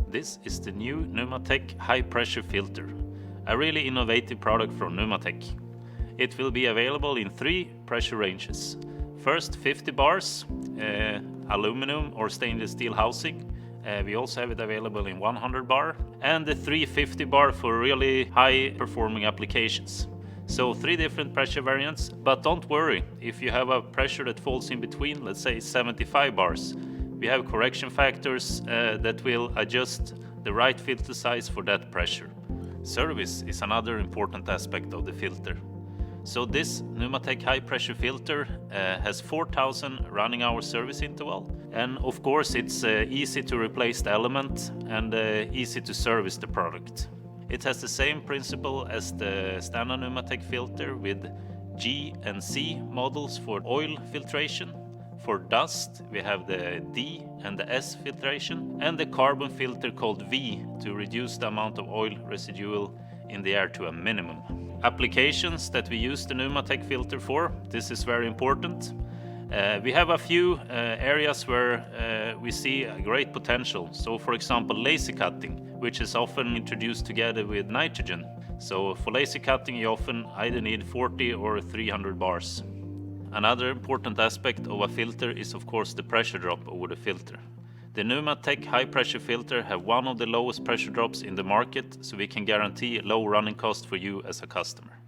This is the new Pneumatech high pressure filter, a really innovative product from Pneumatech. It will be available in 3 pressure ranges. First 50 bars, aluminum or stainless steel housing. We also have it available in 100 bar, and the 350 bar for really high performing applications. So 3 different pressure variants, but don't worry if you have a pressure that falls in between, let's say 75 bars. We have correction factors that will adjust the right filter size for that pressure. Service is another important aspect of the filter. So this Pneumatech high pressure filter has 4,000 running hour service interval, and of course it's easy to replace the element and easy to service the product. It has the same principle as the standard Pneumatech filter with G and C models for oil filtration. For dust we have the D and the S filtration, and the carbon filter called V to reduce the amount of oil residual in the air to a minimum. Applications that we use the Pneumatech filter for, this is very important. We have a few areas where we see a great potential. So for example laser cutting, which is often introduced together with nitrogen. So for laser cutting you often either need 40 or 300 bars. Another important aspect of a filter is of course the pressure drop over the filter. The Pneumatech high pressure filter have one of the lowest pressure drops in the market, so we can guarantee low running cost for you as a customer.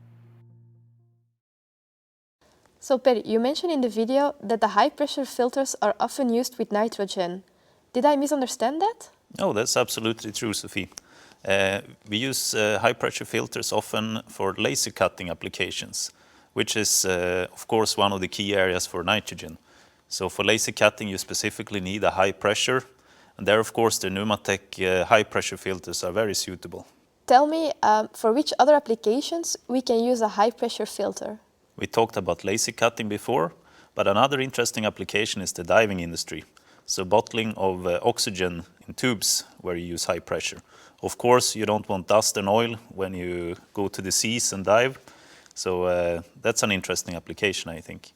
So Per, you mentioned in the video that the high pressure filters are often used with nitrogen. Did I misunderstand that? No, that's absolutely true, Sophie. We use high pressure filters often for laser cutting applications, which is of course one of the key areas for nitrogen. So for laser cutting you specifically need a high pressure, and there of course the Pneumatech high pressure filters are very suitable. Tell me, for which other applications we can use a high pressure filter? We talked about laser cutting before, but another interesting application is the diving industry. So bottling of oxygen in tubes where you use high pressure. Of course you don't want dust and oil when you go to the seas and dive, so that's an interesting application, I think.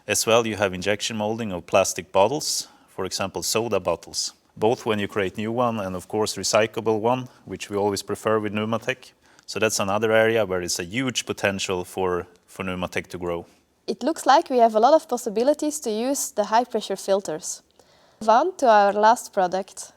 As well, you have injection molding of plastic bottles, for example soda bottles, both when you create new one and of course recyclable one, which we always prefer with Pneumatech. So that's another area where it's a huge potential for Pneumatech to grow. It looks like we have a lot of possibilities to use the high pressure filters. Move on to our last product.